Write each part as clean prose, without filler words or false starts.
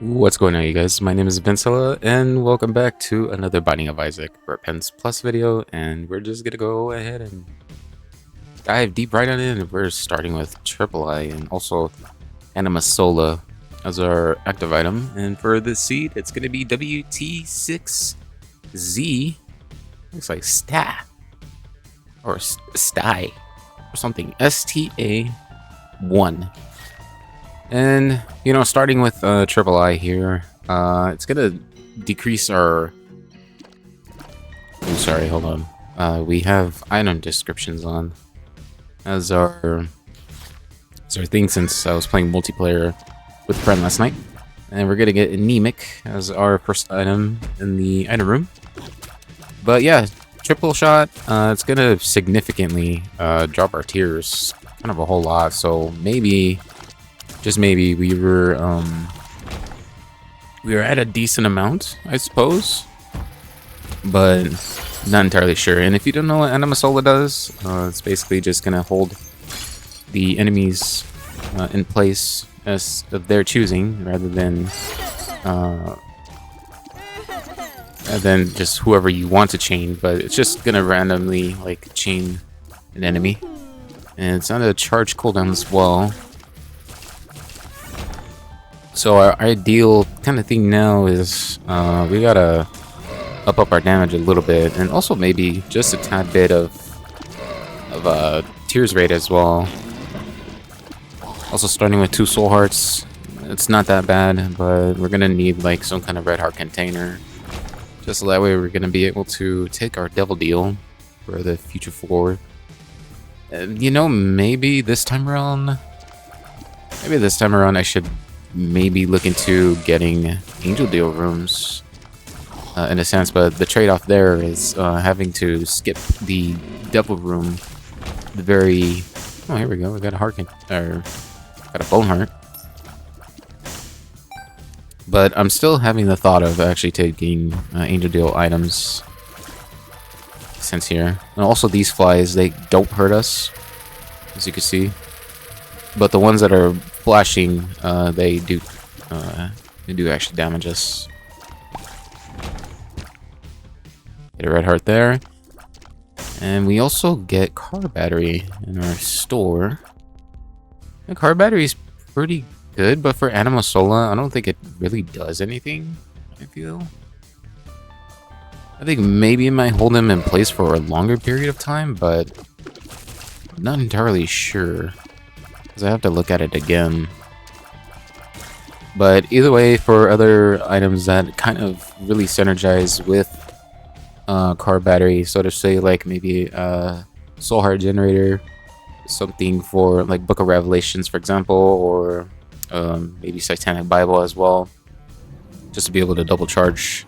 What's going on, you guys? My name is Vincella, and welcome back to another Binding of Isaac Repentance Plus video. And we're just gonna go ahead and dive deep right on in. We're starting with Triple I and also Anima Sola as our active item. And for the seed, it's gonna be WT6Z. Looks like Sta or Sty or something. STA1. And starting with Triple I here, it's gonna decrease our. I'm sorry, hold on. We have item descriptions on as our thing since I was playing multiplayer with a friend last night, and we're gonna get Anemic as our first item in the item room. But yeah, triple shot. It's gonna significantly drop our tiers, kind of a whole lot. So maybe, just maybe, we were at a decent amount, I suppose, but not entirely sure. And if you don't know what Anima Sola does, it's basically just gonna hold the enemies in place as of their choosing, rather than just whoever you want to chain. But it's just gonna randomly like chain an enemy, and it's on a charge cooldown as well. So our ideal kind of thing now is we gotta up our damage a little bit, and also maybe just a tad bit of tears rate as well. Also starting with 2 soul hearts, it's not that bad, but we're gonna need like some kind of red heart container, just so that way we're gonna be able to take our devil deal for the future forward. And maybe this time around I should maybe look into getting angel deal rooms in a sense, but the trade-off there is having to skip the devil room. The very here we go. We got a heart or got a bone heart, but I'm still having the thought of actually taking angel deal items since here. And also these flies, they don't hurt us, as you can see, but the ones that are flashing, they do actually damage us. Get a red heart there. And we also get car battery in our store. The car battery is pretty good, but for Anima Sola, I don't think it really does anything, I feel. I think maybe it might hold him in place for a longer period of time, but I'm not entirely sure, because I have to look at it again. But either way, for other items that kind of really synergize with car battery, so to say, like maybe soul heart generator, something for like Book of Revelations, for example, or maybe Satanic Bible as well, just to be able to double charge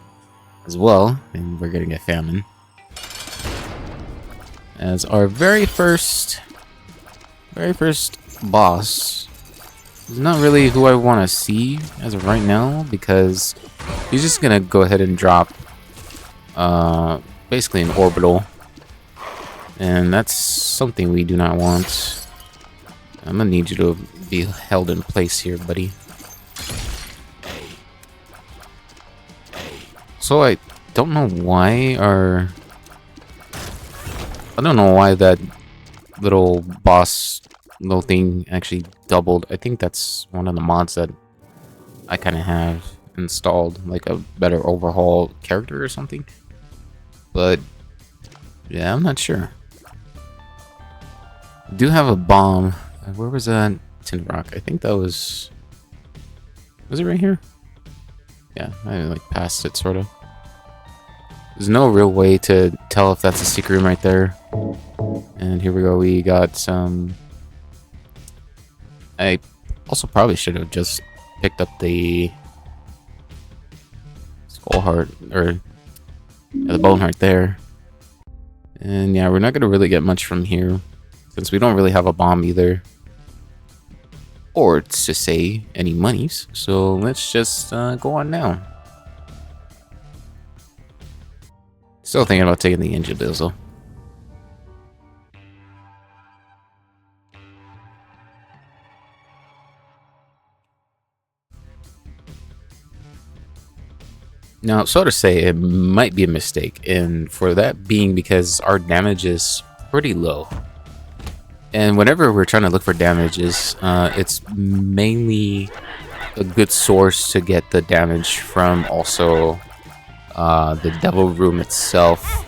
as well. And we're getting a famine as our very first boss. Is not really who I want to see as of right now, because he's just gonna go ahead and drop basically an orbital, and that's something we do not want. I'm gonna need you to be held in place here, buddy. So I don't know why that little boss little thing actually doubled. I think that's one of the mods that I kind of have installed, like a better overhaul character or something. But yeah, I'm not sure. I do have a bomb. Where was that? Tin Rock. I think that was it right here? Yeah, I like passed it sort of. There's no real way to tell if that's a secret room right there. And here we go. We got some. I also probably should have just picked up the skull heart, or the bone heart there. And yeah, we're not gonna really get much from here, since we don't really have a bomb either, or to say any monies. So let's just go on now. Still thinking about taking the Angel Deals though. Now, so to say, it might be a mistake, and for that being because our damage is pretty low. And whenever we're trying to look for damages, it's mainly a good source to get the damage from also the Devil Room itself.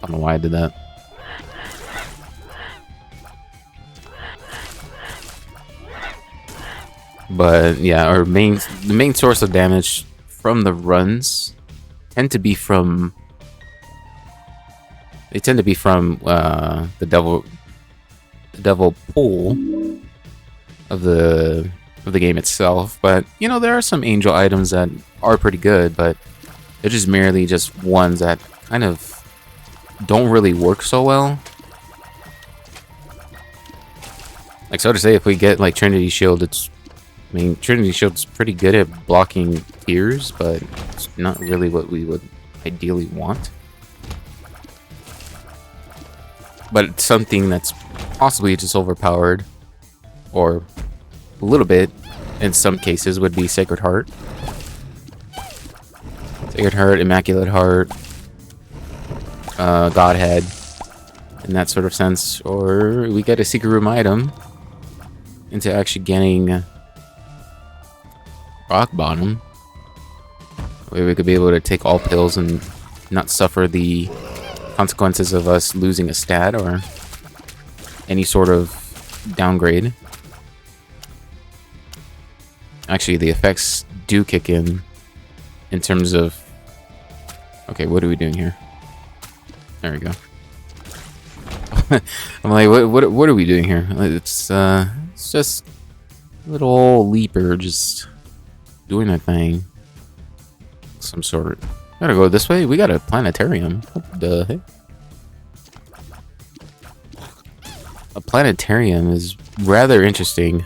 I don't know why I did that. But yeah, the main source of damage from the runs tend to be from the devil pool of the game itself. But you know, there are some angel items that are pretty good, but they're just merely just ones that kind of don't really work so well. Like, so to say, if we get like Trinity Shield, Trinity Shield's pretty good at blocking tears, but it's not really what we would ideally want. But it's something that's possibly just overpowered, or a little bit, in some cases, would be Sacred Heart. Sacred Heart, Immaculate Heart, Godhead, in that sort of sense. Or we get a Secret Room item into actually getting Rock Bottom, where we could be able to take all pills and not suffer the consequences of us losing a stat or any sort of downgrade. Actually, the effects do kick in terms of... Okay, what are we doing here? There we go. I'm like, what are we doing here? It's just a little old leaper just doing a thing. Some sort. Gotta go this way. We got a planetarium. What the heck? A planetarium is rather interesting.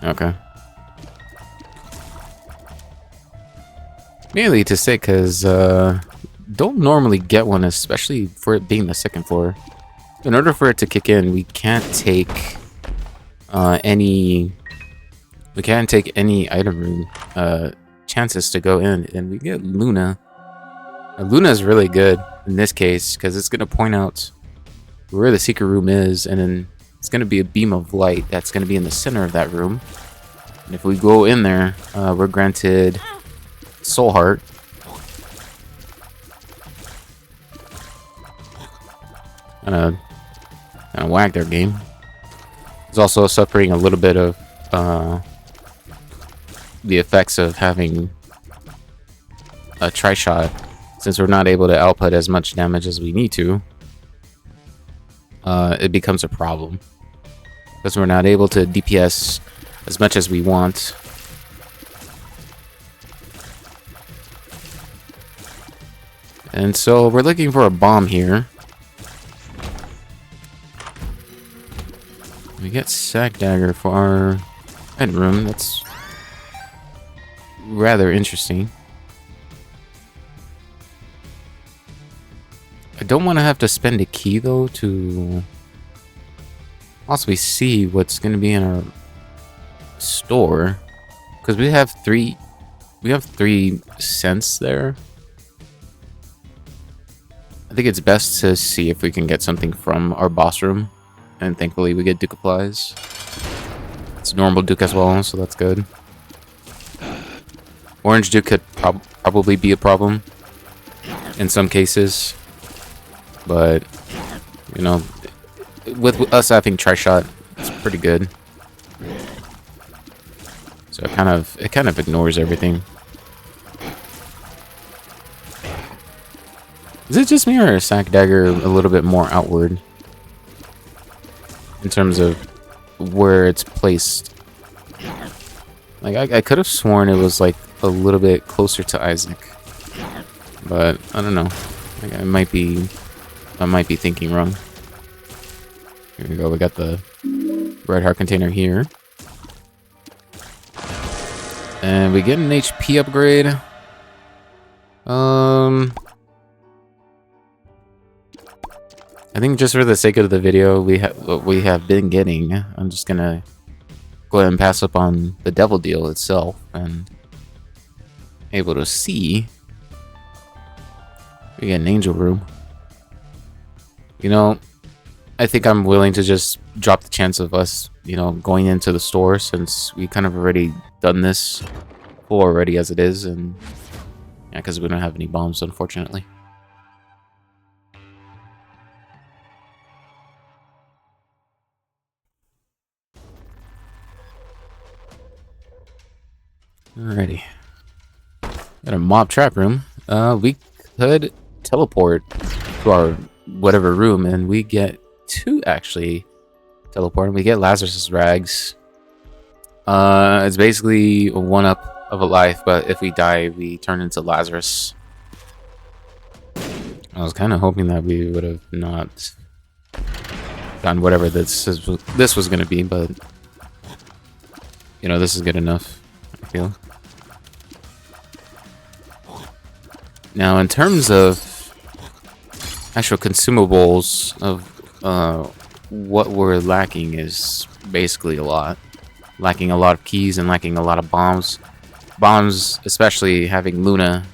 Okay. Mainly to say, because don't normally get one, especially for it being the second floor. In order for it to kick in, we can't take any item room chances to go in, and we get Luna. Luna is really good in this case because it's going to point out where the secret room is, and then it's going to be a beam of light that's going to be in the center of that room. And if we go in there, we're granted Soul Heart. Kind of whacked their game. It's also suffering a little bit of the effects of having a Tri-Shot, since we're not able to output as much damage as we need to. It becomes a problem because we're not able to DPS as much as we want. And so we're looking for a bomb here. We get Sack Dagger for our bedroom. That's rather interesting. I don't want to have to spend a key though to possibly see what's going to be in our store, because we have three cents there. I think it's best to see if we can get something from our boss room, and thankfully we get Duke Applies. It's normal Duke as well, so that's good. Orange Duke could probably be a problem in some cases, but you know, with us having Tri-Shot, it's pretty good. So it kind of ignores everything. Is it just me, or is Sack Dagger a little bit more outward in terms of where it's placed? Like I could have sworn it was like a little bit closer to Isaac, but I don't know. Like, I might be thinking wrong. Here we go. We got the red heart container here, and we get an HP upgrade. I think just for the sake of the video, what we have been getting. I'm just gonna go ahead and pass up on the devil deal itself, and able to see. We get an angel room. You know, I think I'm willing to just drop the chance of us, going into the store, since we kind of already done this already as it is, and yeah, because we don't have any bombs, unfortunately. Alrighty. Got a mob trap room. We could teleport to our whatever room, and we get to actually teleport, and we get Lazarus's rags. It's basically a one-up of a life, but if we die, we turn into Lazarus. I was kind of hoping that we would have not done whatever this was going to be, but this is good enough, I feel. Now, in terms of actual consumables of what we're lacking is basically a lot. Lacking a lot of keys and lacking a lot of bombs. Bombs, especially having Luna,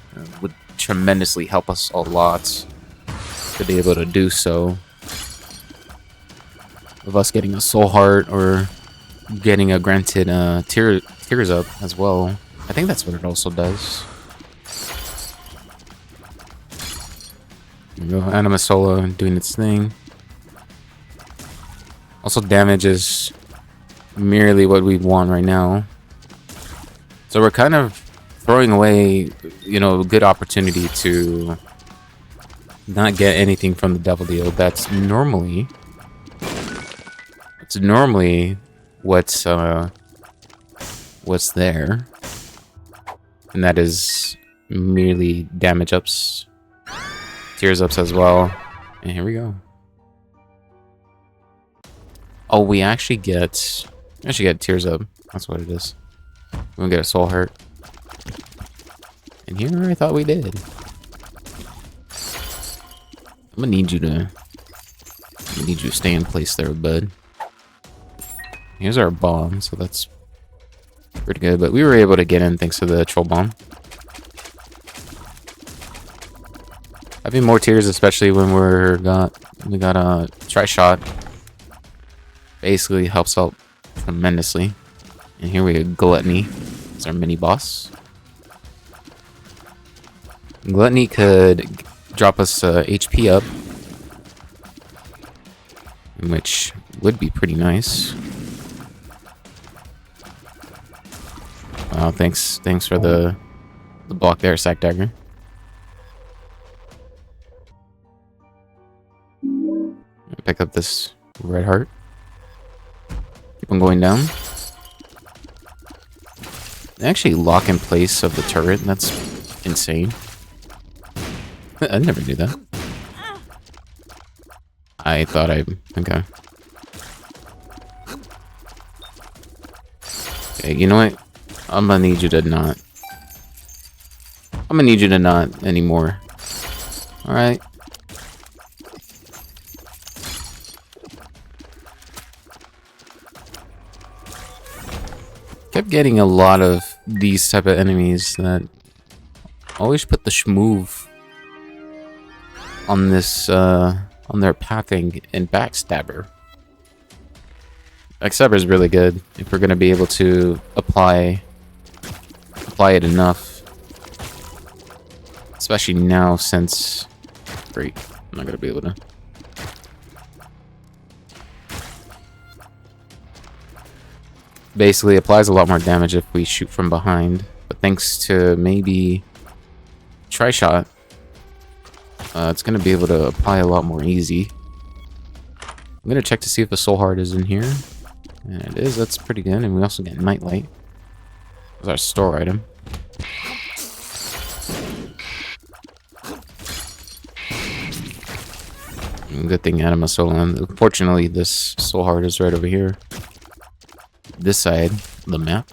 would tremendously help us a lot to be able to do so. Of us getting a soul heart or getting a granted tears up as well. I think that's what it also does. There we go, Anima Sola doing its thing. Also, damage is merely what we want right now. So we're kind of throwing away, a good opportunity to not get anything from the Devil Deal. That's normally what's there, and that is merely damage ups, tears ups as well. And here we go. Oh, we actually get tears up. That's what it is. We'll get a soul heart. And here I thought we did. I'm gonna need you to stay in place there, bud. Here's our bomb, so that's pretty good. But we were able to get in thanks to the troll bomb. Having more tears, especially when we got a tri-shot, basically helps out tremendously. And here we go, Gluttony. It's our mini boss. Gluttony could drop us HP up, which would be pretty nice. Wow, thanks for the block there, Sack Dagger. Pick up this red heart. Keep on going down. They actually lock in place of the turret. That's insane. I never knew that. I thought okay. Okay, you know what? I'm gonna need you to not. I'm gonna need you to not anymore. Alright. Kept getting a lot of these type of enemies that always put the schmoove on this on their pathing and Backstabber. Backstabber is really good if we're gonna be able to apply it enough, especially now since great, I'm not gonna be able to. Basically applies a lot more damage if we shoot from behind, but thanks to maybe Tri-Shot, it's going to be able to apply a lot more easy. I'm going to check to see if the Soul Heart is in here. And it is, that's pretty good. And we also get Nightlight. That's our store item. Good thing Anima Sola. Unfortunately, this Soul Heart is right over here. This side of the map.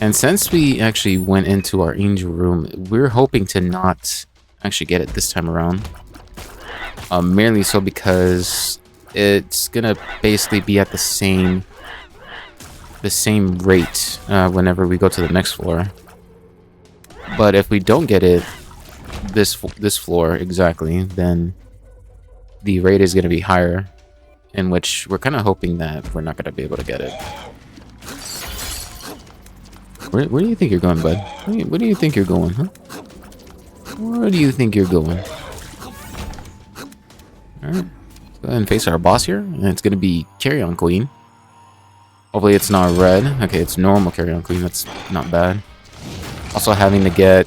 And since we actually went into our angel room, we're hoping to not actually get it this time around. Merely so because it's gonna basically be at the same the same rate whenever we go to the next floor. But if we don't get it this floor exactly, then the rate is going to be higher, in which we're kind of hoping that we're not going to be able to get it. Where do you think you're going, bud? Where do you think you're going, huh? Where do you think you're going? Alright. Go ahead and face our boss here. And it's going to be Carrion Queen. Hopefully it's not red. Okay, it's normal Carrion Queen. That's not bad. Also having to get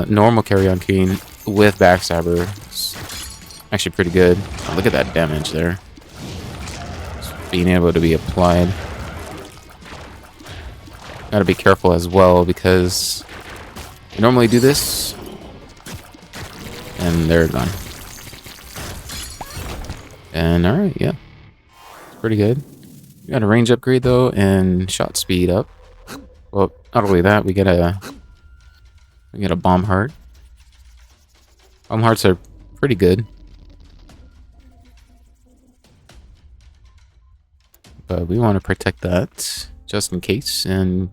normal Carrion Queen with Backstabber. It's actually pretty good. Oh, look at that damage there. Just being able to be applied. Gotta be careful as well because you normally do this and they're gone. And alright, yeah. It's pretty good. We got a range upgrade though and shot speed up. Well, not only that, we get a bomb heart. Bomb hearts are pretty good. But we want to protect that just in case and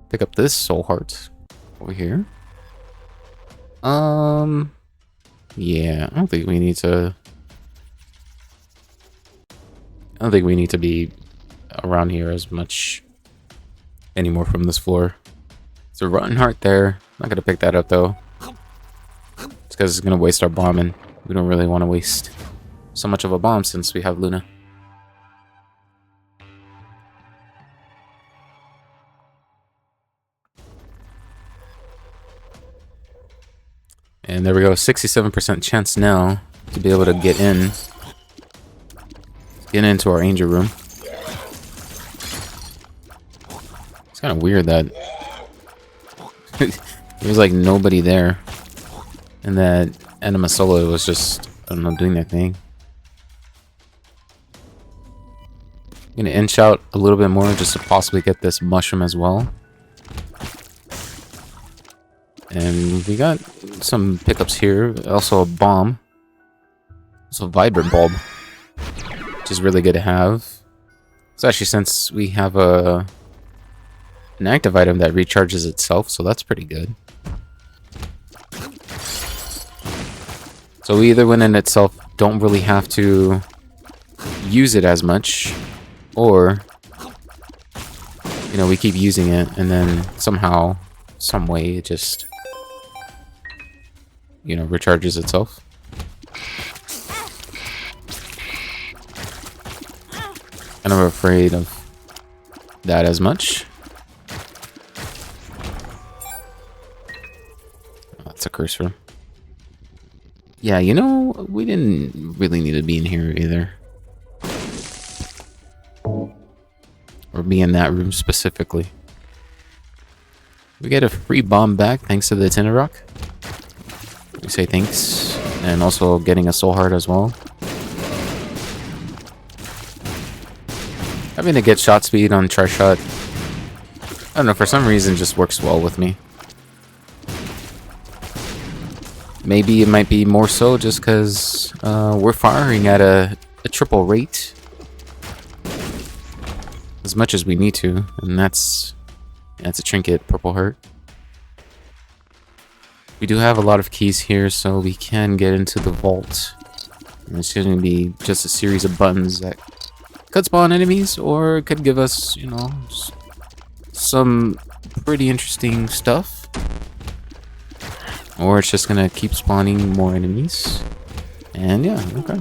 pick up this soul heart over here. Yeah, I don't think we need to be around here as much anymore from this floor. It's a rotten heart there. Not gonna pick that up though. It's because it's gonna waste our bomb, and we don't really want to waste so much of a bomb since we have Luna. And there we go, 67% chance now to be able to get into our angel room. It's kind of weird that there's like nobody there, and that Anima Solo was just, I don't know, doing their thing. I'm gonna inch out a little bit more just to possibly get this mushroom as well. And we got some pickups here. Also a bomb. Also a vibrant bulb, which is really good to have. Especially since we have an active item that recharges itself, so that's pretty good. So we either, when in itself, don't really have to use it as much, or you know, we keep using it and then somehow, some way, it just, you know, recharges itself. Kind of afraid of that as much. Oh, that's a curse room. Yeah, you know, we didn't really need to be in here either. Or be in that room specifically. We get a free bomb back thanks to the Tinder Rock. We say thanks. And also getting a soul heart as well. Having to get shot speed on Tri-Shot, I don't know, for some reason just works well with me. Maybe it might be more so just because we're firing at a triple rate as much as we need to, and that's a trinket, purple heart. We do have a lot of keys here, so we can get into the vault. And it's going to be just a series of buttons that could spawn enemies, or it could give us, you know, some pretty interesting stuff. Or it's just gonna keep spawning more enemies. And yeah, okay.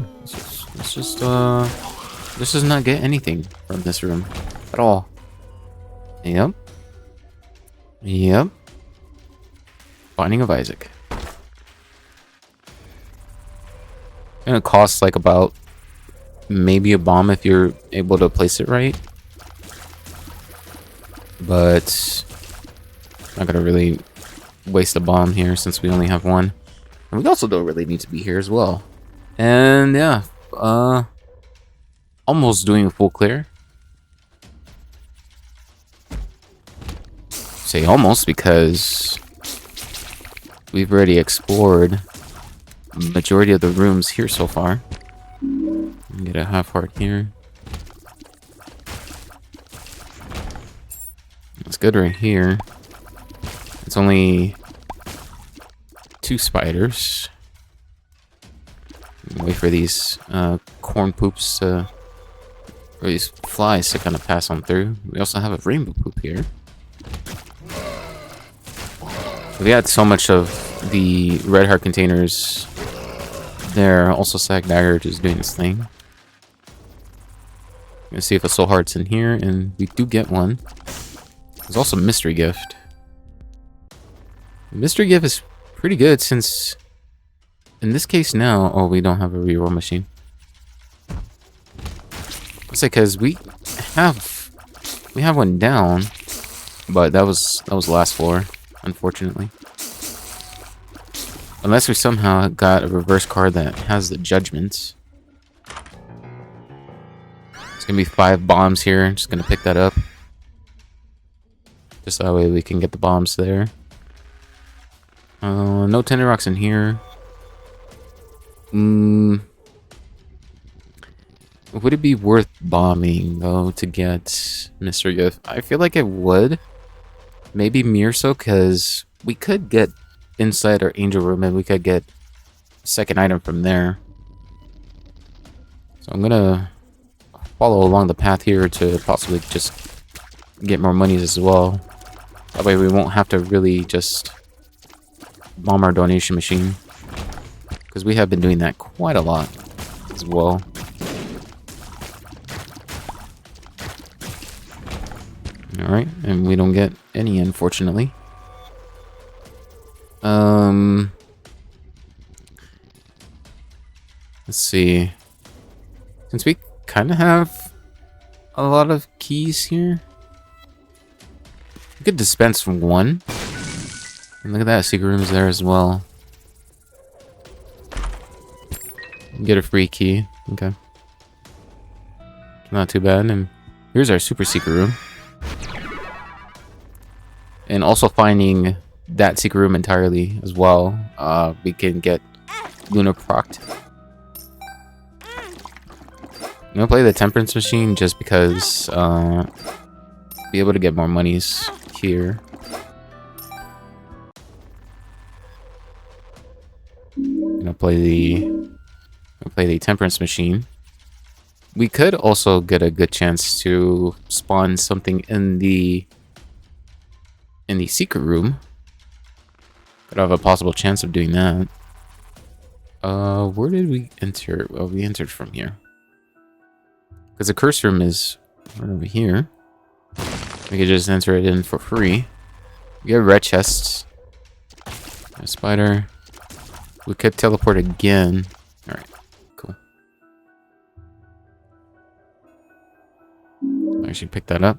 Let's just does not get anything from this room at all. Yep. Yep. Binding of Isaac. Gonna cost like about maybe a bomb if you're able to place it right. But not gonna really waste a bomb here since we only have one. And we also don't really need to be here as well. And yeah, almost doing a full clear. Say almost because we've already explored the majority of the rooms here so far. Get a half heart here. It's good right here. It's only 2 spiders. Wait for these corn poops or these flies to kind of pass on through. We also have a rainbow poop here. We had so much of the red heart containers there. Also, Sag Dagger just doing its thing. Let's see if a soul heart's in here, and we do get one. There's also mystery gift. The mystery gift is pretty good since, in this case now, oh, we don't have a reroll machine. Let's say because we have one down, but that was last floor, unfortunately. Unless we somehow got a reverse card that has the judgments. It's gonna be 5 bombs here. Just gonna pick that up. Just that way we can get the bombs there. No tender rocks in here. Would it be worth bombing though to get Mystery Gift? I feel like it would. Maybe Mirso, because we could get inside our angel room and we could get a second item from there. So I'm gonna follow along the path here to possibly just get more monies as well. That way we won't have to really just bomb our donation machine, because we have been doing that quite a lot as well. Alright, and we don't get any, unfortunately. Let's see. Since we kind of have a lot of keys here, we could dispense from 1. And look at that, secret room's there as well. Get a free key. Okay. Not too bad. And here's our super secret room. And also finding that secret room entirely as well. We can get Luna procced. I'm gonna play the Temperance Machine just because be able to get more monies here. I'm gonna play the Temperance Machine. We could also get a good chance to spawn something in the secret room. Could have a possible chance of doing that. Where did we enter? Well, we entered from here. Because the curse room is right over here. We could just enter it in for free. We have red chests. A spider. We could teleport again. Alright, cool. I should pick that up.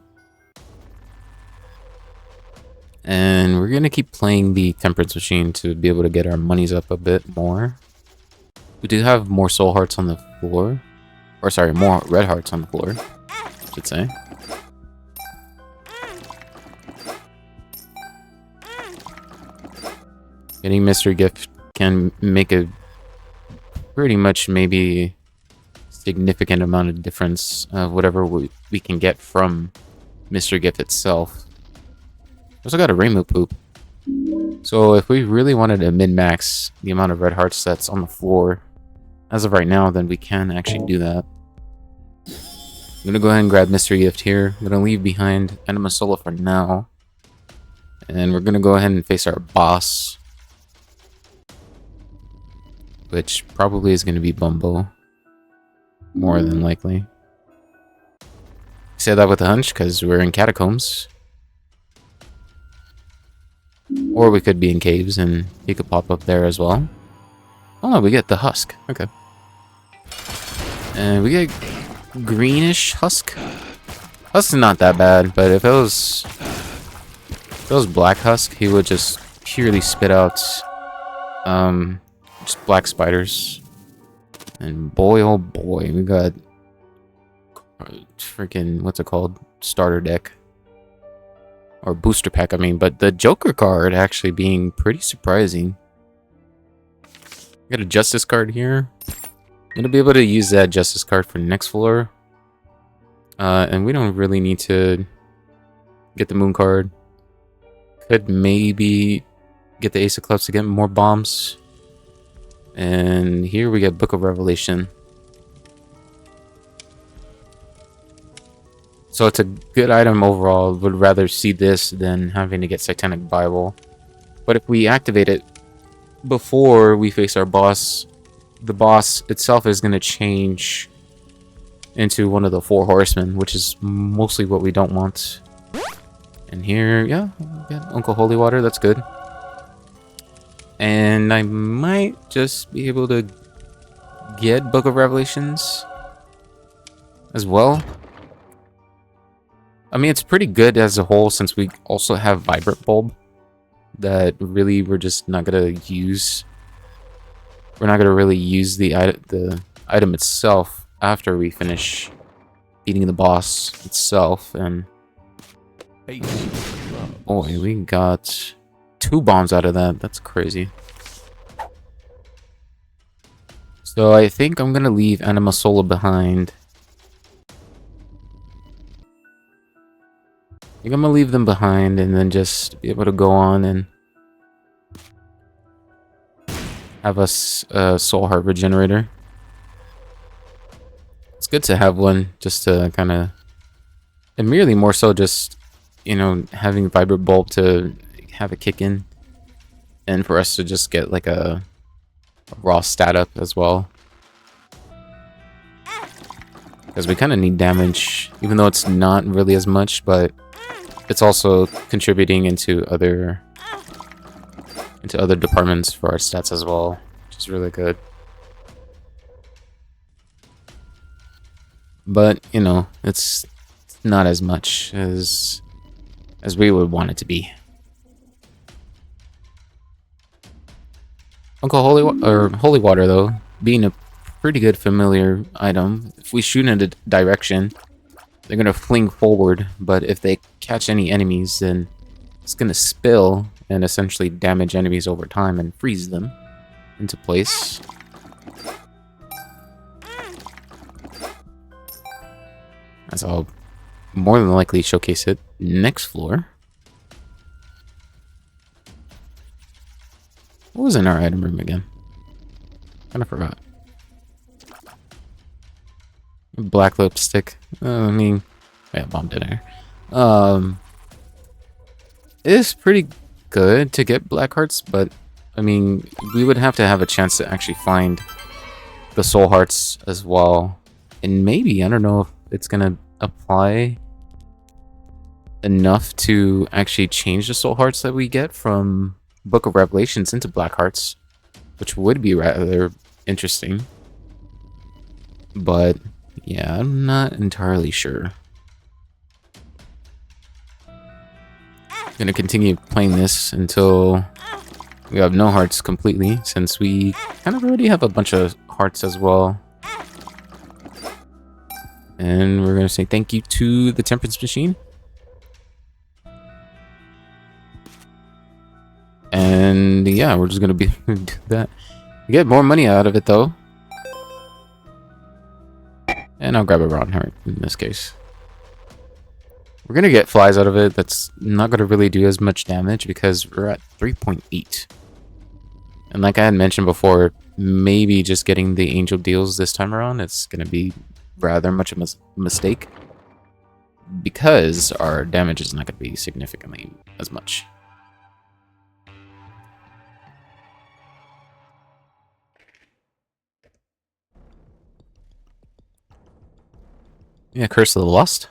And we're gonna keep playing the Temperance Machine to be able to get our monies up a bit more. We do have more soul hearts on the floor. Or sorry, more red hearts on the floor, I should say. Getting Mystery Gift can make a pretty much maybe significant amount of difference of whatever we can get from Mystery Gift itself. Also got a rainbow poop. So if we really wanted to min-max the amount of red hearts that's on the floor as of right now, then we can actually do that. I'm gonna go ahead and grab Mystery Gift here. I'm gonna leave behind Enema Solo for now. And we're gonna go ahead and face our boss, which probably is gonna be Bumbo. More than likely. I say that with a hunch because we're in catacombs. Or we could be in caves and he could pop up there as well. Oh no, we get the husk. Okay. And we get greenish husk. Husk is not that bad, but if it was black husk, he would just purely spit out just black spiders. And boy oh boy, we got freaking, what's it called? Starter deck. Or booster pack, I mean, but the Joker card actually being pretty surprising. We got a Justice card here. gonna be able to use that Justice card for next floor. And we don't really need to get the Moon card. Could maybe get the Ace of Clubs to get more bombs. And here we get Book of Revelation. So it's a good item overall. Would rather see this than having to get Satanic Bible. But if we activate it before we face our boss, the boss itself is going to change into one of the 4 horsemen, which is mostly what we don't want. And here, yeah, Uncle Holy Water, that's good. And I might just be able to get Book of Revelations as well. I mean, it's pretty good as a whole since we also have Vibrant Bulb that really we're just not going to use. We're not going to really use the item itself after we finish beating the boss itself. And boy, we got 2 bombs out of that. That's crazy. So I think I'm going to leave Anima Sola behind. I think I'm going to leave them behind and then just be able to go on and have a Soul Heart Regenerator. It's good to have one just to kind of, and merely more so just, you know, having Vibrant Bulb to have a kick in, and for us to just get like a raw stat up as well, because we kind of need damage, even though it's not really as much, but it's also contributing into other departments for our stats as well, which is really good. But you know, it's not as much as we would want it to be. Uncle Holy Water, though, being a pretty good familiar item, if we shoot in a direction, they're gonna fling forward, but if they catch any enemies, then it's gonna spill and essentially damage enemies over time and freeze them into place. As I'll more than likely showcase it next floor. What was in our item room again? Kind of forgot. Black lipstick. I mean, yeah, bomb dinner. It's pretty good to get black hearts, but I mean, we would have to have a chance to actually find the soul hearts as well. And maybe, I don't know if it's gonna apply enough to actually change the soul hearts that we get from Book of Revelations into black hearts, which would be rather interesting. But yeah, I'm not entirely sure. Gonna continue playing this until we have no hearts completely, since we kind of already have a bunch of hearts as well. And we're gonna say thank you to the Temperance Machine. And yeah, we're just gonna be do that. We get more money out of it though. And I'll grab a rotten heart in this case. We're gonna get flies out of it. That's not gonna really do as much damage because we're at 3.8. And like I had mentioned before, maybe just getting the angel deals this time around, it's gonna be rather much of a mistake, because our damage is not gonna be significantly as much. Yeah, Curse of the Lost.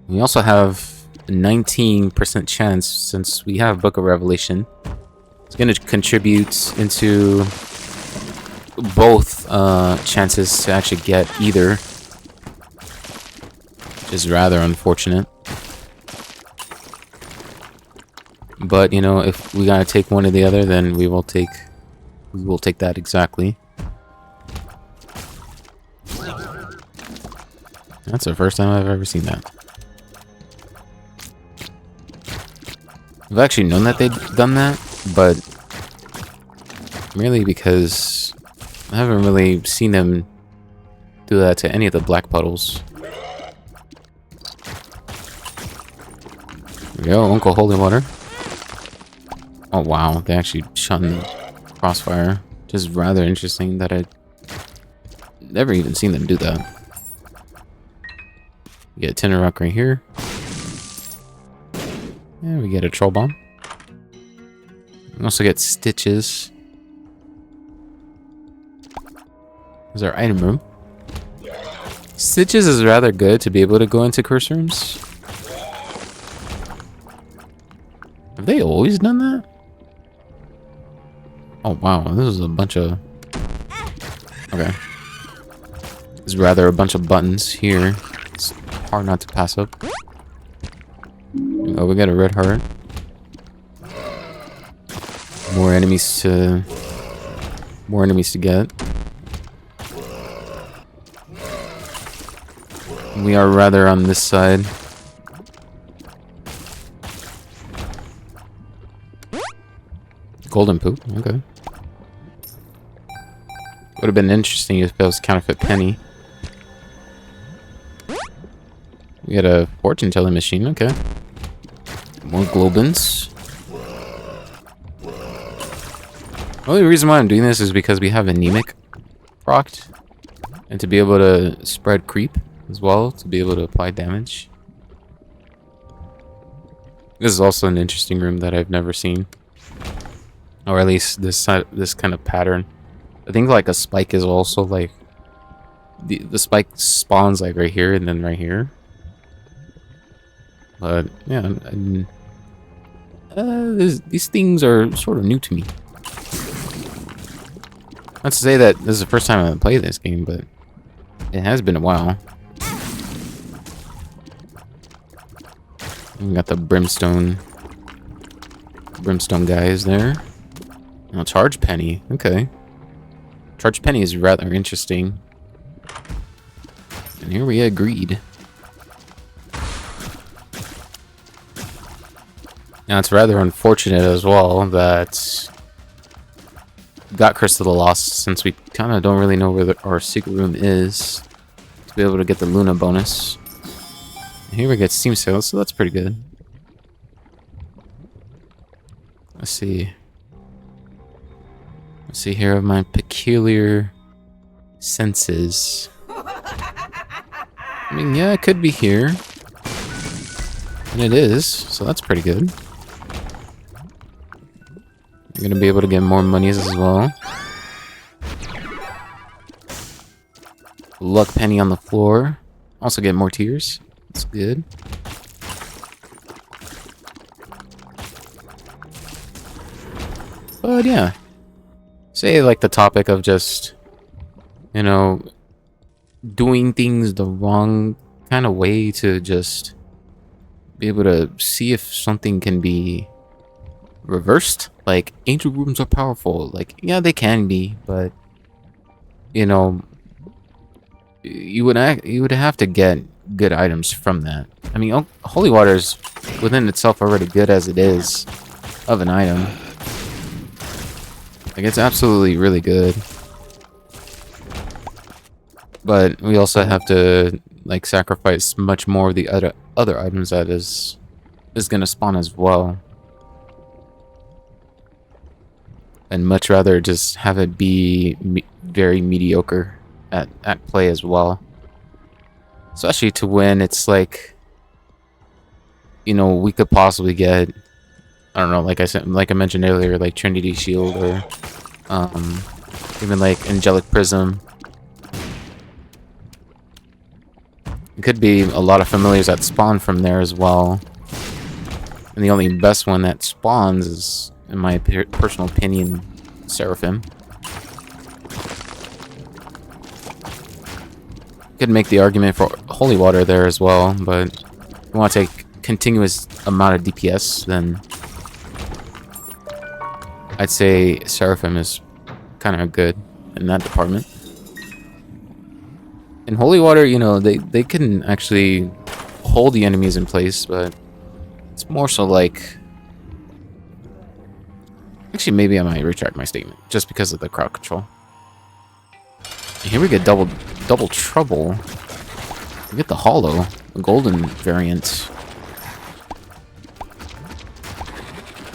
We also have a 19% chance, since we have Book of Revelation. It's going to contribute into both chances to actually get either, which is rather unfortunate. But you know, if we gotta take one or the other, then we will take that exactly. That's the first time I've ever seen that. I've actually known that they'd done that, but merely because I haven't really seen them do that to any of the black puddles. There we go, Uncle Holy Water. Oh wow, they actually shot in crossfire. Which is rather interesting that I'd never even seen them do that. We get a Tinder Rock right here. And we get a Troll Bomb. We also get Stitches. There's our item room. Stitches is rather good to be able to go into curse rooms. Have they always done that? Oh wow, this is a bunch of... Okay. There's rather a bunch of buttons here. It's hard not to pass up. Oh, we got a red heart. More enemies to get. We are rather on this side. Golden poop, okay. Would have been interesting if it was counterfeit penny. We got a fortune telling machine, okay. More globins. The only reason why I'm doing this is because we have anemic procced. And to be able to spread creep as well, to be able to apply damage. This is also an interesting room that I've never seen. Or at least this kind of pattern. I think like a spike is also like... The spike spawns like right here and then right here. But yeah, these things are sort of new to me. Not to say that this is the first time I've played this game, but it has been a while. We got the brimstone guys there. Oh, charge penny. Okay. Charge penny is rather interesting. And here we agreed. Now it's rather unfortunate as well that got Curse of the Lost, since we kind of don't really know where our secret room is, to be able to get the Luna bonus. And here we get Steam sales, so that's pretty good. Let's see. Let's see here of my peculiar senses. I mean, yeah, it could be here. And it is, so that's pretty good. You're gonna be able to get more monies as well. Luck penny on the floor. Also get more tears. That's good. But yeah. Say like the topic of just, you know, doing things the wrong kind of way to just be able to see if something can be reversed. Like, angel rooms are powerful. Like, yeah, they can be, but you know, you would have to get good items from that. I mean, holy water is within itself already good as it is of an item. Like, it's absolutely really good. But we also have to like sacrifice much more of the other items that is gonna spawn as well. And much rather just have it be very mediocre at play as well. Especially to win, it's like, you know, we could possibly get, I don't know, like I mentioned earlier, like Trinity Shield or even like Angelic Prism. It could be a lot of familiars that spawn from there as well. And the only best one that spawns is, in my personal opinion, Seraphim. Could make the argument for holy water there as well, but if you want to take continuous amount of DPS, then I'd say Seraphim is kind of good in that department. In holy water, you know, they can actually hold the enemies in place, but it's more so like... Actually, maybe I might retract my statement, just because of the crowd control. Here we get double trouble. We get the hollow, the golden variant.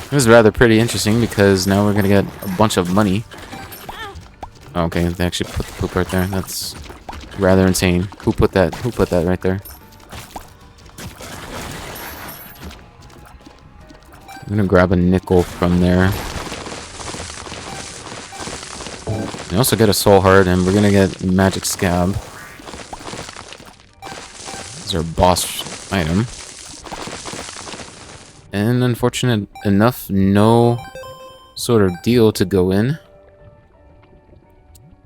This is rather pretty interesting because now we're gonna get a bunch of money. Okay, they actually put the poop right there. That's rather insane. Who put that? Who put that right there? I'm gonna grab a nickel from there. We also get a soul heart, and we're gonna get magic scab. This is our boss item. And unfortunate enough, no sort of deal to go in.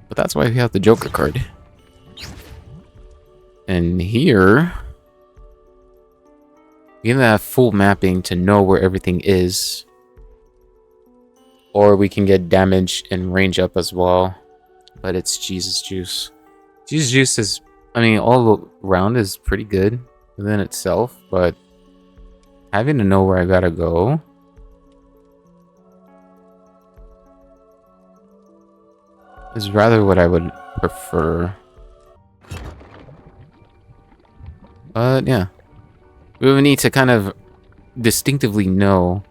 But that's why we have the Joker card. And here, we can have full mapping to know where everything is. Or we can get damage and range up as well. But it's Jesus Juice. Jesus Juice is, I mean, all around is pretty good within itself. But having to know where I gotta go is rather what I would prefer. But yeah. We would need to kind of distinctively know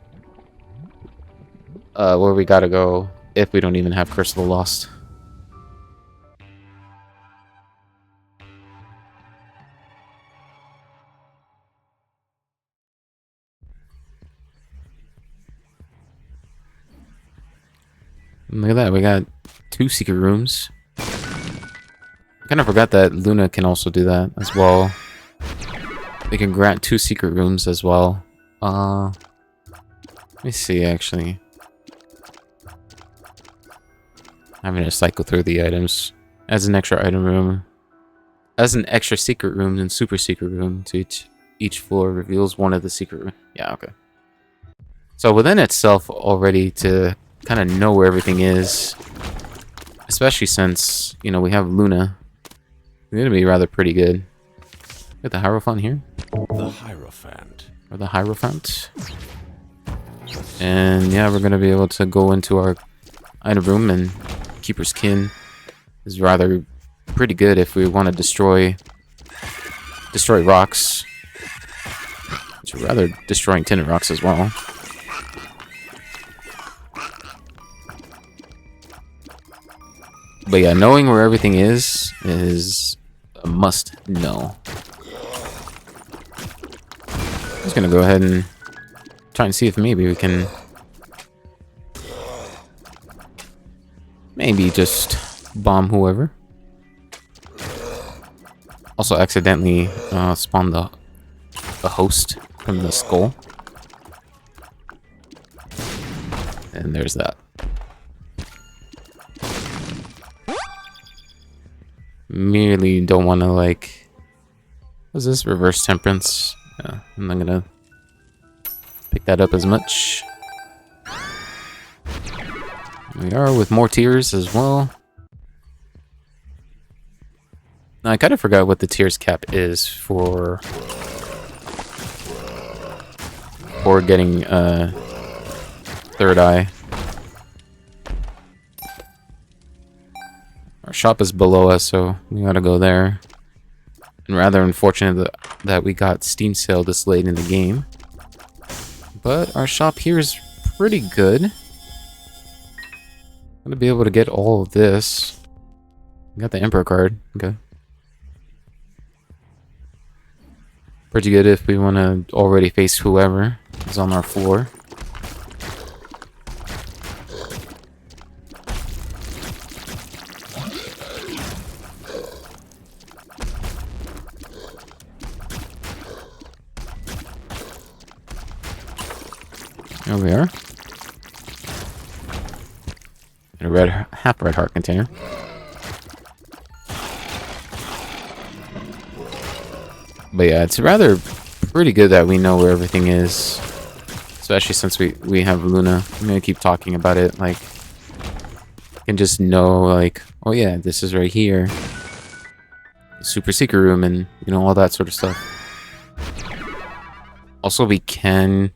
where we gotta go if we don't even have Curse of the Lost. Look at that, we got 2 secret rooms. I kind of forgot that Luna can also do that as well. They can grant 2 secret rooms as well. Let me see, actually. I'm gonna cycle through the items. As an extra item room. As an extra secret room and super secret room to each floor reveals one of the secret rooms. Yeah, okay. So within itself already to kind of know where everything is, especially since, you know, we have Luna, it's gonna be rather pretty good. Get the Hierophant here. The Hierophant. Or the Hierophant. And yeah, we're gonna be able to go into our item room, and Keeper's Kin is rather pretty good if we want to destroy rocks. Which are rather destroying tinted rocks as well. But yeah, knowing where everything is a must know. I'm just gonna go ahead and try and see if maybe we can maybe just bomb whoever. Also accidentally spawn the host from the skull. And there's that. Merely don't want to, like... What's this? Reverse Temperance. Yeah, I'm not gonna pick that up as much. We are with more tears as well. Now, I kind of forgot what the tears cap is for getting third eye. Our shop is below us, so we gotta go there. And rather unfortunate that we got Steam sale this late in the game. But our shop here is pretty good. I'm gonna be able to get all of this. We got the Emperor card. Okay. Pretty good if we want to already face whoever is on our floor. There we are. And a half red heart container. But yeah, it's rather pretty good that we know where everything is. Especially since we have Luna. I'm gonna keep talking about it, like... You can just know, like, oh yeah, this is right here. Super secret room and, you know, all that sort of stuff. Also, we can...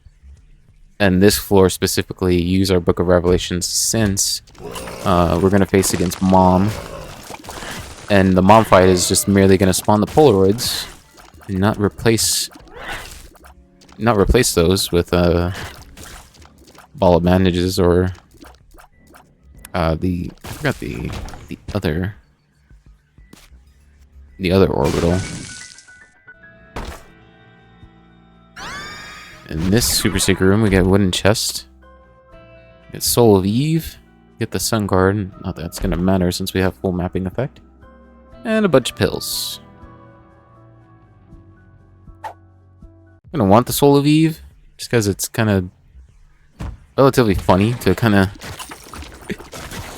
And this floor specifically, use our Book of Revelations since we're gonna face against Mom. And the mob fight is just merely going to spawn the Polaroids and not replace those with ball of bandages or I forgot the other orbital. In this super secret room, we get a wooden chest. Get Soul of Eve. Get the Sun Guard. Not that that's gonna matter since we have full mapping effect. And a bunch of pills. I'm gonna want the Soul of Eve just because it's kind of relatively funny to kind of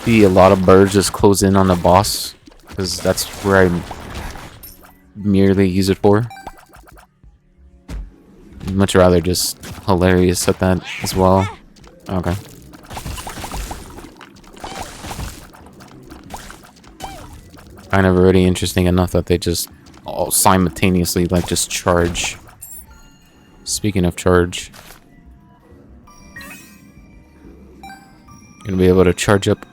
see a lot of birds just close in on the boss, because that's where I merely use it for. I'd much rather just hilarious at that as well. Okay. Kind of already interesting enough that they just all simultaneously like just charge. Speaking of charge, gonna be able to charge up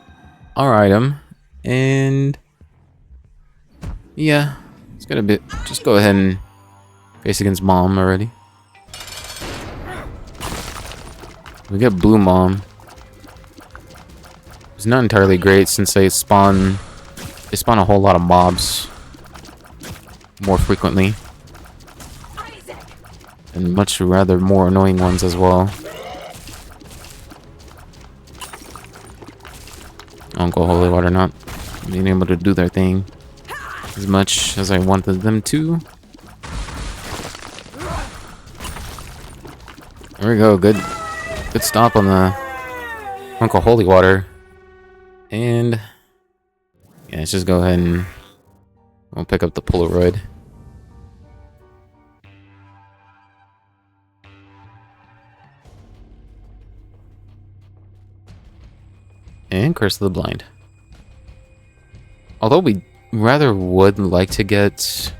our item, and yeah, it's gonna be just go ahead and face against Mom already. We get Blue Mom. It's not entirely great since they spawn a whole lot of mobs more frequently, and much rather more annoying ones as well. Uncle Holy Water not being able to do their thing as much as I wanted them to. There we go, good stop on the Uncle Holy Water. And yeah, let's just go ahead and we'll pick up the Polaroid. And Curse of the Blind. Although we rather would like to get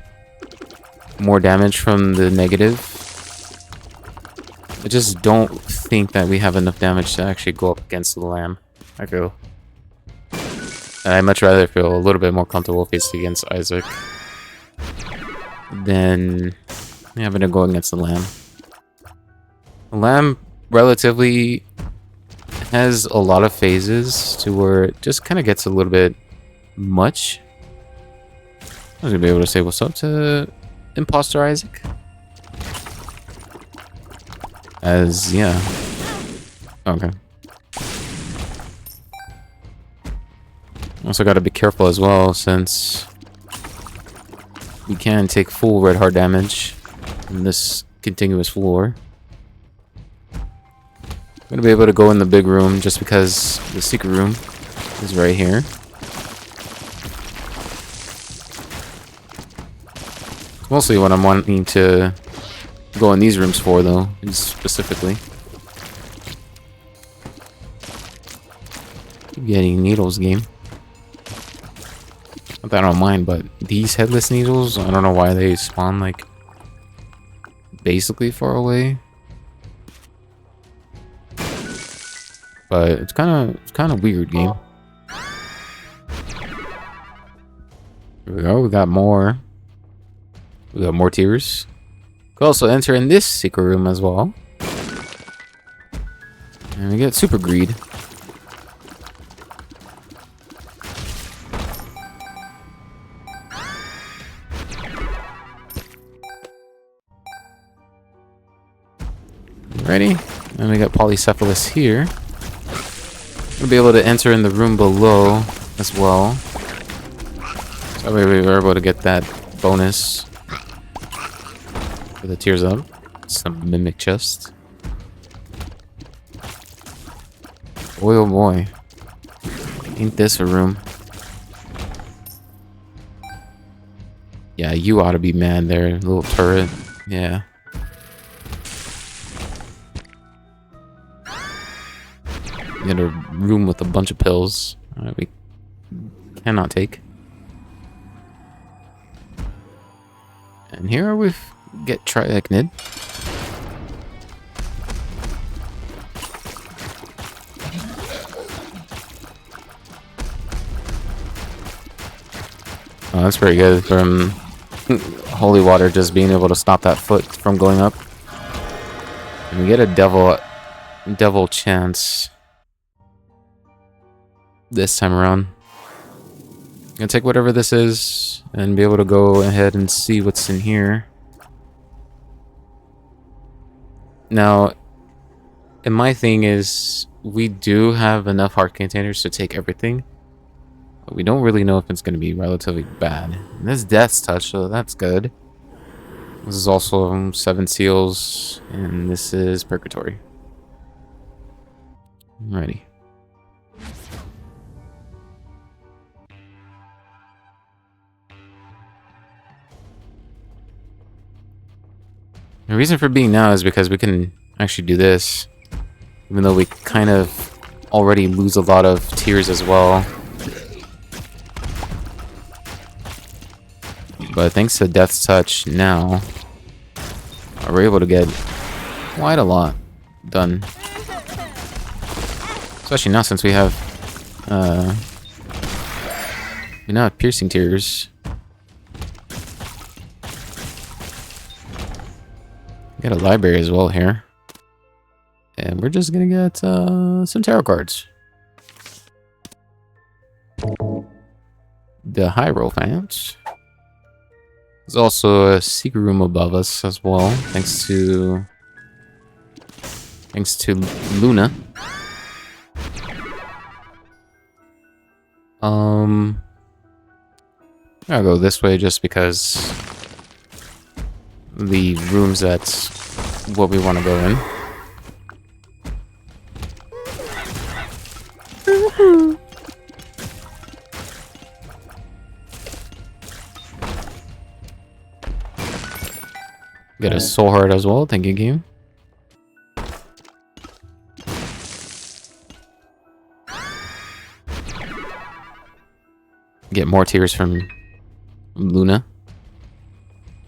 more damage from the negative, I just don't think that we have enough damage to actually go up against the Lamb. I feel. And I'd much rather feel a little bit more comfortable facing against Isaac than having to go against the Lamb. The Lamb relatively has a lot of phases to where it just kind of gets a little bit much. I was gonna be able to say what's up to Imposter Isaac. As, yeah. Okay. Also gotta be careful as well, since we can take full red heart damage in this continuous floor. I'm gonna be able to go in the big room just because the secret room is right here. Mostly what I'm wanting to go in these rooms for, though, specifically. Keep getting needles, game. Not that I don't mind, but these headless needles, I don't know why they spawn like basically far away. But it's kind of weird, game. Here we go. We got more. We got more tears. Could also enter in this secret room as well. And we get Super Greed. Ready? And we got Polycephalus here. We'll be able to enter in the room below as well. So we were able to get that bonus for the tears up. Some mimic chest. Boy, oh boy. Ain't this a room? Yeah, you ought to be mad there, little turret. Yeah. In a room with a bunch of pills we cannot take. And here we get Triachnid. Oh, that's pretty good from holy water just being able to stop that foot from going up. And we get a devil chance this time around. I'm gonna take whatever this is and be able to go ahead and see what's in here. Now, and my thing is, we do have enough heart containers to take everything, but we don't really know if it's going to be relatively bad. And this Death's Touch, so that's good. This is also 7 seals, and this is Purgatory. Alrighty. The reason for being now is because we can actually do this, even though we kind of already lose a lot of tears as well. But thanks to Death's Touch now, we're able to get quite a lot done. Especially now since we have Piercing Tears. Got a library as well here. And we're just gonna get some tarot cards. The Hierophant. There's also a secret room above us as well, thanks to Luna. I'll go this way just because the rooms that's what we want to go in. Get a soul heart as well, thank you, game. Get more tears from Luna.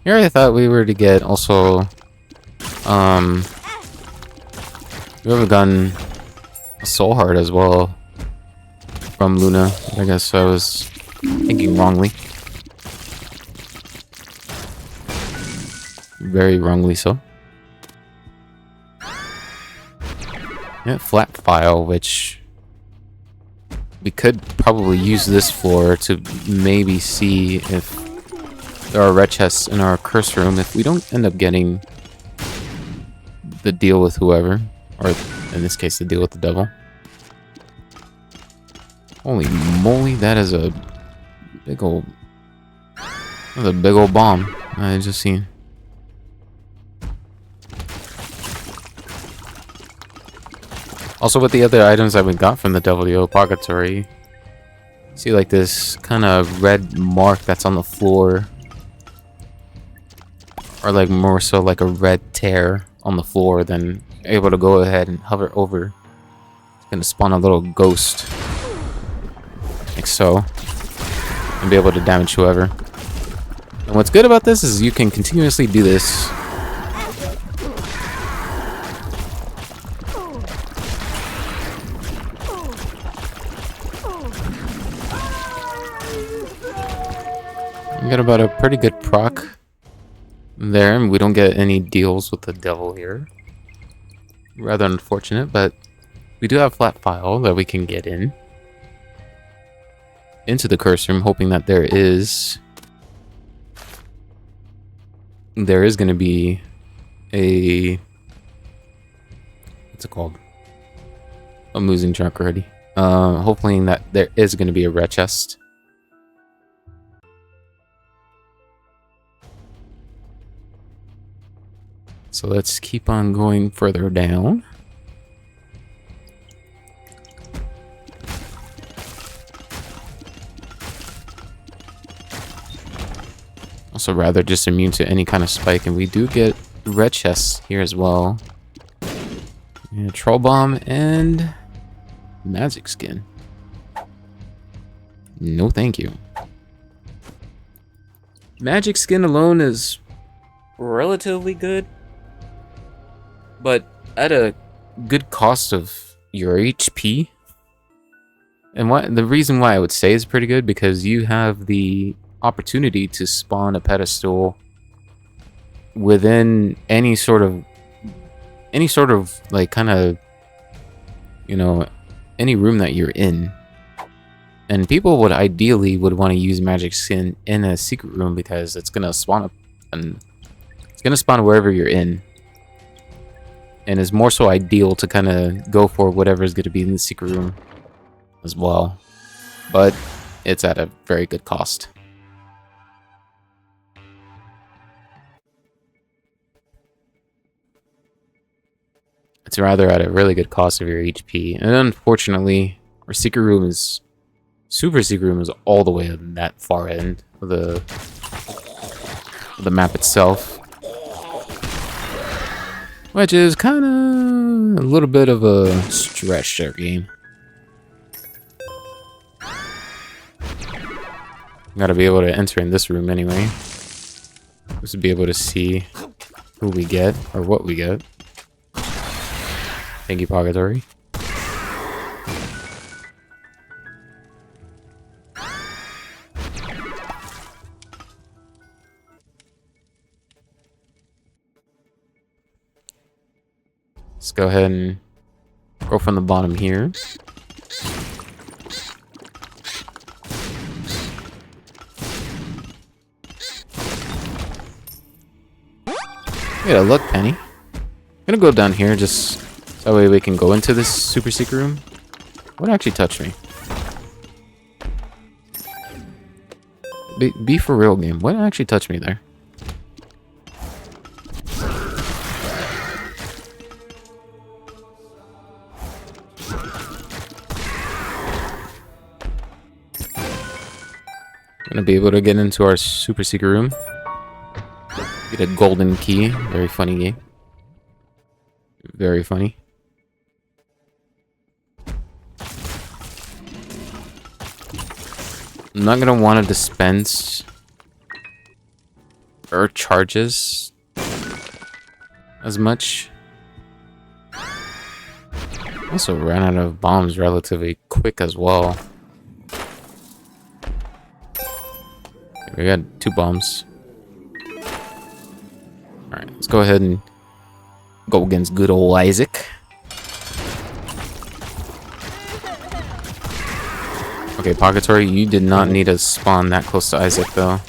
Here I thought we were to get also we haven't gotten a soul heart as well from Luna. I guess I was thinking wrongly. Very wrongly so. Yeah, flat file, which we could probably use this floor to maybe see if there are red chests in our curse room if we don't end up getting the deal with whoever, or in this case the deal with the devil. Holy moly, that is a big old bomb I just seen. Also, with the other items that we got from the Devilio Purgatory, see like this kind of red mark that's on the floor, or like more so like a red tear on the floor, then able to go ahead and hover over. It's gonna spawn a little ghost, like so, and be able to damage whoever. And what's good about this is you can continuously do this. We got about a pretty good proc there, and we don't get any deals with the devil here. Rather unfortunate, but we do have flat file that we can get into the curse room, hoping that there is going to be a, what's it called? I'm losing track already. Hopefully that there is going to be a red chest. So let's keep on going further down. Also rather just immune to any kind of spike, and we do get red chests here as well. Yeah, troll bomb and magic skin. No thank you. Magic skin alone is relatively good, but at a good cost of your HP. And the reason why I would say is pretty good, because you have the opportunity to spawn a pedestal within any sort of like kind of, you know, any room that you're in. And people would ideally want to use magic skin in a secret room because it's gonna spawn up, and it's gonna spawn wherever you're in, and it's more so ideal to kind of go for whatever is gonna be in the secret room as well. But it's at a very good cost. It's rather at a really good cost of your HP. And unfortunately, our secret room is... Super secret room is all the way on that far end of the map itself. Which is kind of a little bit of a stretch there, game. Gotta be able to enter in this room anyway. Just to be able to see who we get, or what we get. Thank you, Purgatory. Let's go ahead and go from the bottom here. Get a look, Penny. I'm gonna go down here just that way we can go into this super secret room. What actually touched me? Be for real, game. What actually touched me there? Gonna be able to get into our super secret room. Get a golden key. Very funny game. Very funny. I'm not gonna want to dispense earth charges as much. Also ran out of bombs relatively quick as well. We got 2 bombs. Alright, let's go ahead and go against good old Isaac. Okay, Purgatory, you did not need to spawn that close to Isaac, though.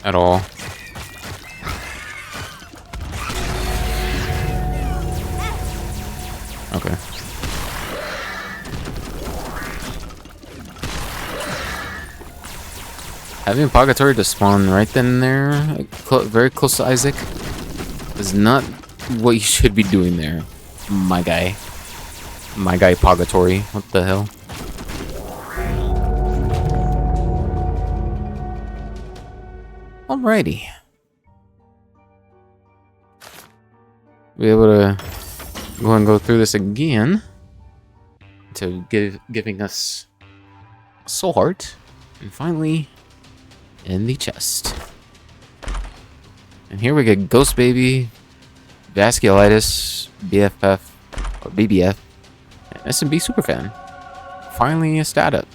At all. Okay. Having Purgatory to spawn right then and there, very close to Isaac, is not what you should be doing there, my guy. My guy Purgatory. What the hell? Alrighty. Be able to go and go through this again to giving us a soul heart, and finally in the chest. And here we get Ghost Baby, Vasculitis, BFF or BBF, and SMB Superfan. Finally a stat up.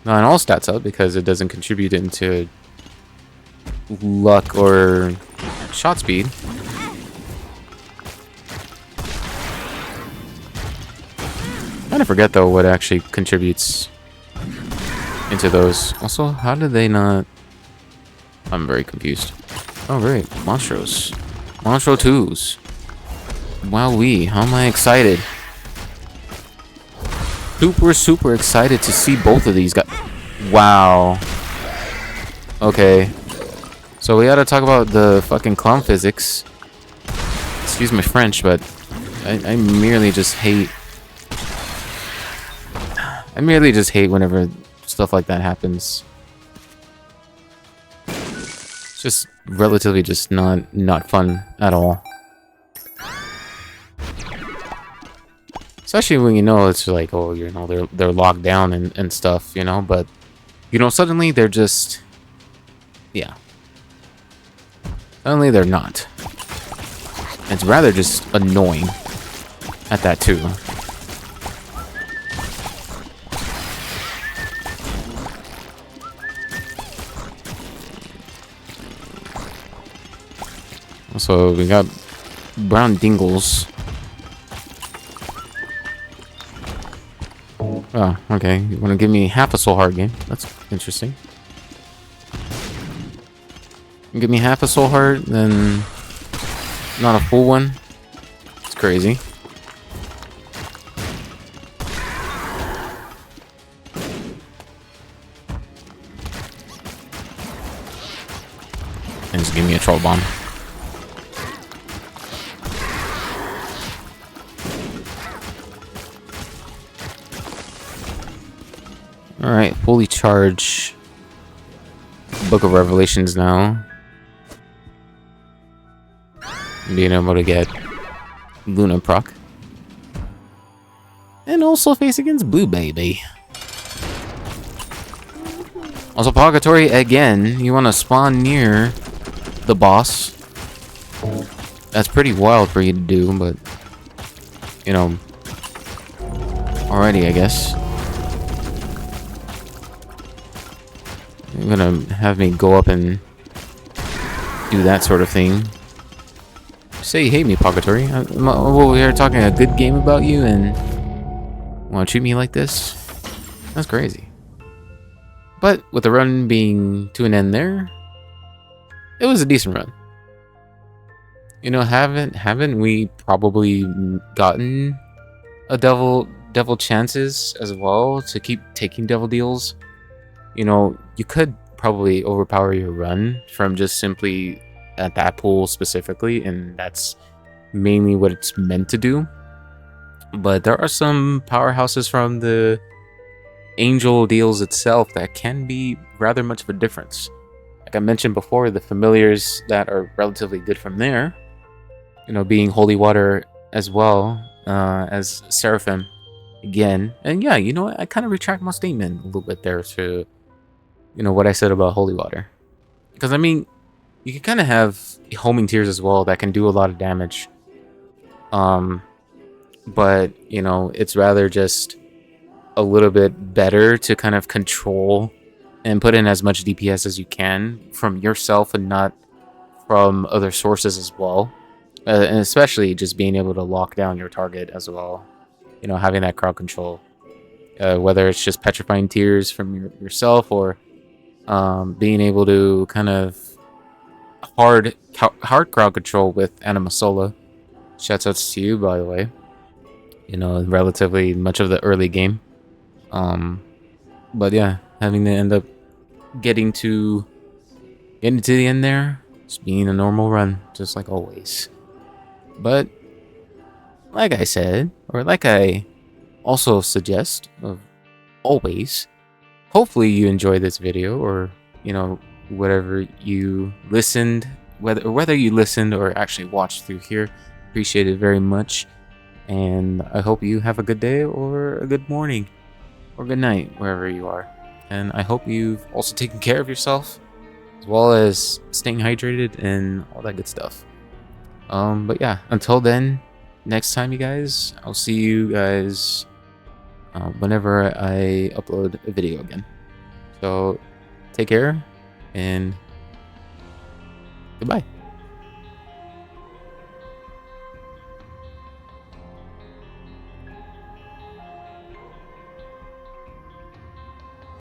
Not all stats up because it doesn't contribute into luck or shot speed. Kind of forget though what actually contributes into those. Also, how did they not? I'm very confused. Oh right, Monstros, Monstro 2s. Wowee, how am I excited? Super excited to see both of these guys. Wow. Okay. So we gotta talk about the fucking clown physics. Excuse my French, but I merely just hate. I merely just hate whenever stuff like that happens. It's just relatively just not fun at all. Especially when you know it's like, oh, you know, they're locked down and stuff, you know, but you know, suddenly they're just, yeah. Suddenly they're not. It's rather just annoying at that too. So we got brown dingles. Oh, okay. You want to give me half a soul heart game? That's interesting. You give me half a soul heart, then not a full one. It's crazy. And just give me a troll bomb. Alright, fully charge Book of Revelations now. Being able to get Luna proc. And also face against Blue Baby. Also, Purgatory again. You want to spawn near the boss. That's pretty wild for you to do, but you know, alrighty, I guess. You're gonna have me go up and do that sort of thing. Say you hate me, Purgatory. I'm over here talking a good game about you and want to treat me like this? That's crazy. But with the run being to an end there, it was a decent run. You know, haven't we probably gotten a devil chances as well to keep taking devil deals? You know, you could probably overpower your run from just simply at that pool specifically, and that's mainly what it's meant to do. But there are some powerhouses from the angel deals itself that can be rather much of a difference. Like I mentioned before, the familiars that are relatively good from there, you know, being holy water as well as seraphim again. And yeah, you know what, I kind of retract my statement a little bit there to, you know, what I said about holy water, because I mean, you can kind of have homing tears as well that can do a lot of damage. But you know, it's rather just a little bit better to kind of control and put in as much DPS as you can from yourself and not from other sources as well. And especially just being able to lock down your target as well. You know, having that crowd control. Whether it's just petrifying tears from yourself or being able to kind of hard crowd control with Anima Sola. Shouts outs to you, by the way. You know, relatively much of the early game. But yeah, having to end up getting to the end there, just being a normal run, just like always. But like I said, or like I also suggest of always, hopefully you enjoyed this video, or you know, whatever you listened, whether you listened or actually watched through here. Appreciate it very much, and I hope you have a good day or a good morning or good night wherever you are. And I hope you've also taken care of yourself as well as staying hydrated and all that good stuff. But yeah, until then, next time, you guys, I'll see you guys whenever I upload a video again. So take care and goodbye.